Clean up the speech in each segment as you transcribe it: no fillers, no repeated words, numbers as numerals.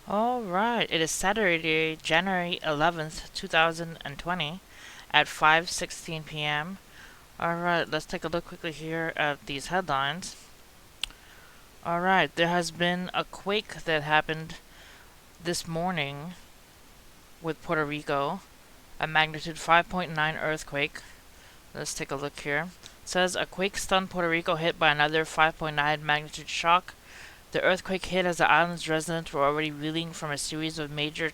Alright, it is Saturday, January 11th, 2020 at 5:16 p.m. Alright, let's take a look quickly here at these headlines. Alright, there has been a quake that happened this morning with Puerto Rico, a magnitude 5.9 earthquake. Let's take a look here. It says a quake-stunned Puerto Rico hit by another 5.9 magnitude shock. The earthquake hit as the island's residents were already reeling from a series of major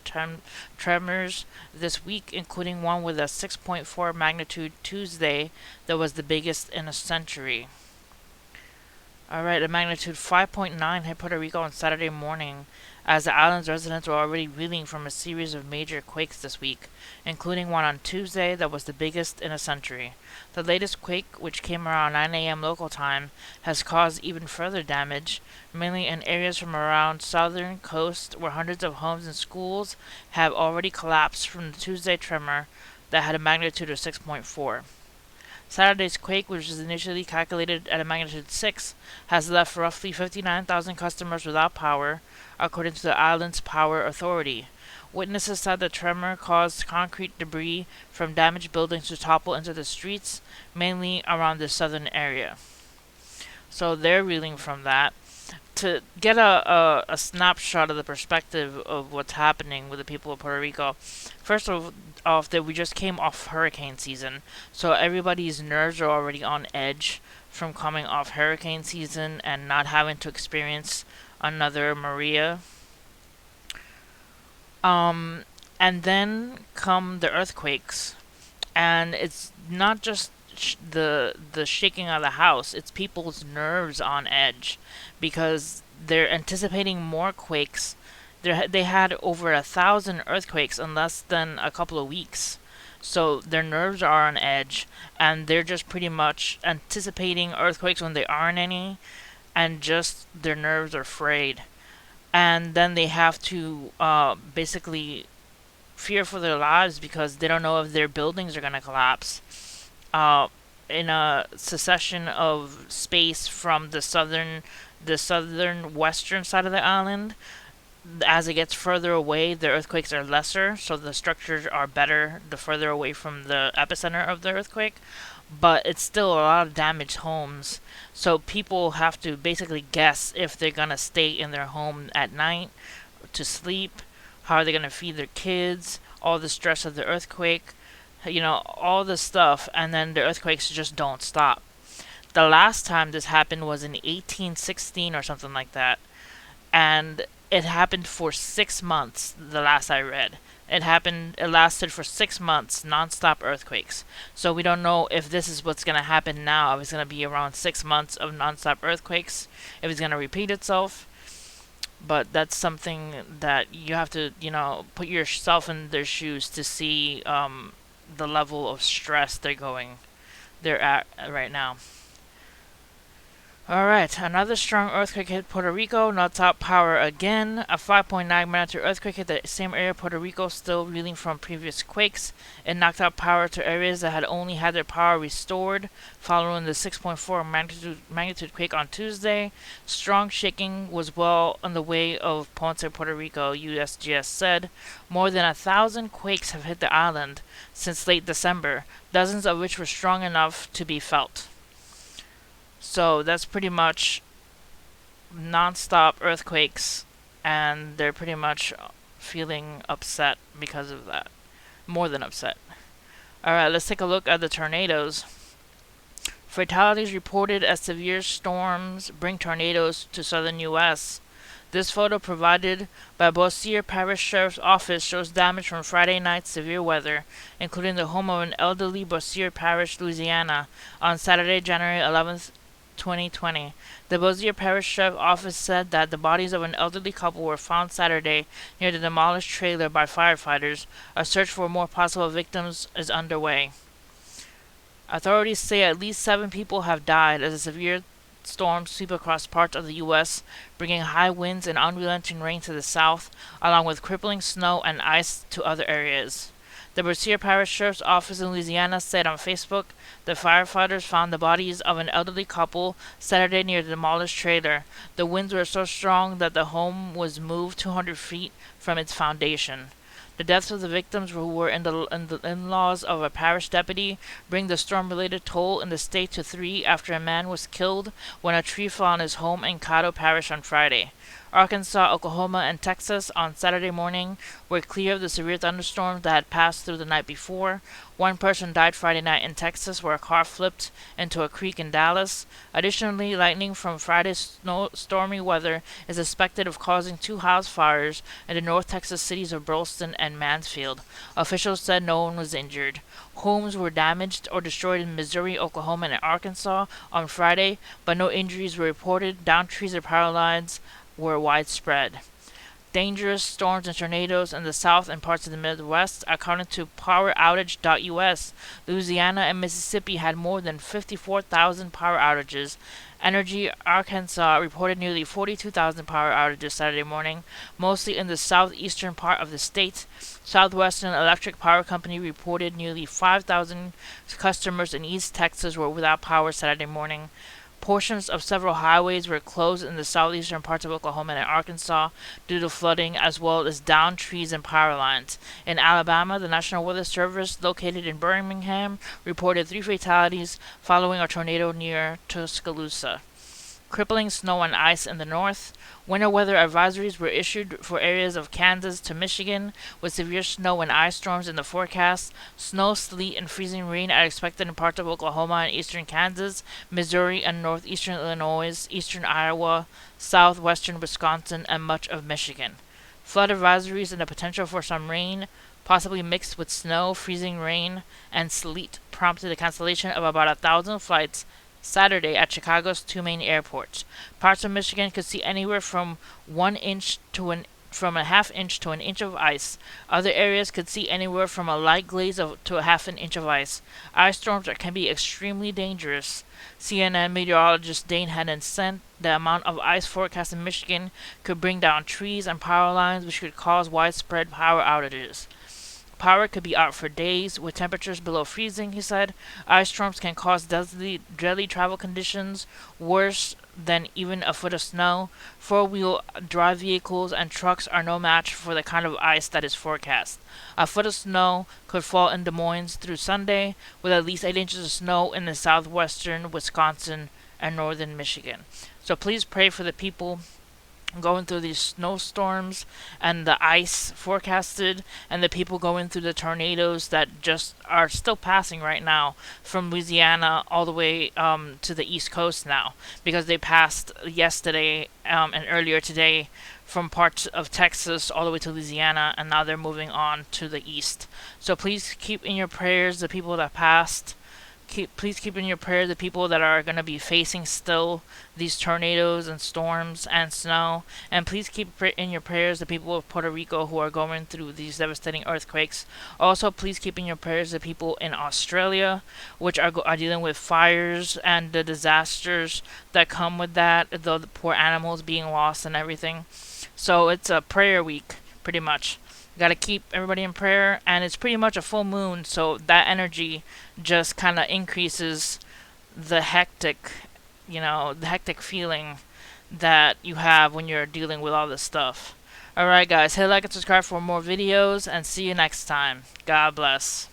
tremors this week, including one with a 6.4 magnitude Tuesday that was the biggest in a century. Alright, a magnitude 5.9 hit Puerto Rico on Saturday morning as the island's residents were already reeling from a series of major quakes this week, including one on Tuesday that was the biggest in a century. The latest quake, which came around 9 a.m. local time, has caused even further damage, mainly in areas from around southern coast where hundreds of homes and schools have already collapsed from the Tuesday tremor that had a magnitude of 6.4. Saturday's quake, which was initially calculated at a magnitude 6, has left roughly 59,000 customers without power, according to the island's power authority. Witnesses said the tremor caused concrete debris from damaged buildings to topple into the streets, mainly around the southern area. So they're reeling from that. To get a snapshot of the perspective of what's happening with the people of Puerto Rico, first of off that we just came off hurricane season, so everybody's nerves are already on edge from coming off hurricane season and not having to experience another Maria. And then come the earthquakes, and it's not just the shaking of the house; it's people's nerves on edge because they're anticipating more quakes. They had over 1,000 earthquakes in less than a couple of weeks, so their nerves are on edge, and they're just pretty much anticipating earthquakes when there aren't any, and just their nerves are frayed. And then they have to basically fear for their lives because they don't know if their buildings are going to collapse. Uh, in a secession of space from the southern western side of the island, as it gets further away, the earthquakes are lesser, so the structures are better the further away from the epicenter of the earthquake. But it's still a lot of damaged homes, so people have to basically guess if they're gonna stay in their home at night to sleep, how are they gonna feed their kids, all the stress of the earthquake, all the stuff, and then the earthquakes just don't stop. The last time this happened was in 1816 or something like that, and it happened for 6 months. The last I read, it lasted for 6 months, non-stop earthquakes. So we don't know if this is what's gonna happen now. If it's gonna be around 6 months of non-stop earthquakes, if it's gonna repeat itself. But that's something that you have to, put yourself in their shoes to see the level of stress they're at right now. Alright, another strong earthquake hit Puerto Rico, knocked out power again. A 5.9 magnitude earthquake hit the same area of Puerto Rico, still reeling from previous quakes. It knocked out power to areas that had only had their power restored following the 6.4 magnitude quake on Tuesday. Strong shaking was well on the way of Ponce, Puerto Rico, USGS said. More than 1,000 quakes have hit the island since late December, dozens of which were strong enough to be felt. So that's pretty much non-stop earthquakes, and they're pretty much feeling upset because of that. More than upset. Alright, let's take a look at the tornadoes. Fatalities reported as severe storms bring tornadoes to southern U.S. This photo provided by Bossier Parish Sheriff's Office shows damage from Friday night's severe weather, including the home of an elderly Bossier Parish, Louisiana, on Saturday, January 11th, 2020. The Bossier Parish Sheriff's Office said that the bodies of an elderly couple were found Saturday near the demolished trailer by firefighters. A search for more possible victims is underway. Authorities say at least 7 people have died as a severe storms sweep across parts of the U.S., bringing high winds and unrelenting rain to the south, along with crippling snow and ice to other areas. The Brasília Parish Sheriff's Office in Louisiana said on Facebook the firefighters found the bodies of an elderly couple Saturday near the demolished trailer. The winds were so strong that the home was moved 200 feet from its foundation. The deaths of the victims, who were the in-laws of a parish deputy, bring the storm-related toll in the state to 3 after a man was killed when a tree fell on his home in Caddo Parish on Friday. Arkansas, Oklahoma, and Texas on Saturday morning were clear of the severe thunderstorms that had passed through the night before. One person died Friday night in Texas, where a car flipped into a creek in Dallas. Additionally, lightning from Friday's stormy weather is suspected of causing 2 house fires in the North Texas cities of Burleson and Mansfield. Officials said no one was injured. Homes were damaged or destroyed in Missouri, Oklahoma, and Arkansas on Friday, but no injuries were reported. Downed trees or power lines were widespread. Dangerous storms and tornadoes in the south and parts of the Midwest. According to PowerOutage.us, Louisiana and Mississippi had more than 54,000 power outages. Energy Arkansas reported nearly 42,000 power outages Saturday morning, mostly in the southeastern part of the state. Southwestern Electric Power Company reported nearly 5,000 customers in East Texas were without power Saturday morning. Portions of several highways were closed in the southeastern parts of Oklahoma and Arkansas due to flooding, as well as downed trees and power lines. In Alabama, the National Weather Service, located in Birmingham, reported 3 fatalities following a tornado near Tuscaloosa. Crippling snow and ice in the north. Winter weather advisories were issued for areas of Kansas to Michigan, with severe snow and ice storms in the forecast. Snow, sleet, and freezing rain are expected in parts of Oklahoma and eastern Kansas, Missouri and northeastern Illinois, eastern Iowa, southwestern Wisconsin, and much of Michigan. Flood advisories and the potential for some rain, possibly mixed with snow, freezing rain, and sleet, prompted the cancellation of about 1,000 flights Saturday at Chicago's 2 main airports. Parts of Michigan could see anywhere from 1 inch to from a half inch to an inch of ice. Other areas could see anywhere from a light glaze to a half an inch of ice. Ice storms can be extremely dangerous. CNN meteorologist Dane Hennon said the amount of ice forecast in Michigan could bring down trees and power lines, which could cause widespread power outages. Power could be out for days, with temperatures below freezing, he said. Ice storms can cause deadly travel conditions, worse than even a foot of snow. Four-wheel drive vehicles and trucks are no match for the kind of ice that is forecast. A foot of snow could fall in Des Moines through Sunday, with at least 8 inches of snow in the southwestern Wisconsin and northern Michigan. So please pray for the people going through these snowstorms and the ice forecasted, and the people going through the tornadoes that just are still passing right now from Louisiana all the way to the East Coast now, because they passed yesterday and earlier today from parts of Texas all the way to Louisiana, and now they're moving on to the east. So please keep in your prayers the people that passed. Please keep in your prayer the people that are going to be facing still these tornadoes and storms and snow. And please keep in your prayers the people of Puerto Rico who are going through these devastating earthquakes. Also, please keep in your prayers the people in Australia, which are dealing with fires and the disasters that come with that, the poor animals being lost and everything. So it's a prayer week, pretty much. Gotta keep everybody in prayer, and it's pretty much a full moon, so that energy just kind of increases the hectic feeling that you have when you're dealing with all this stuff. Alright guys, hit like and subscribe for more videos, and see you next time. God bless.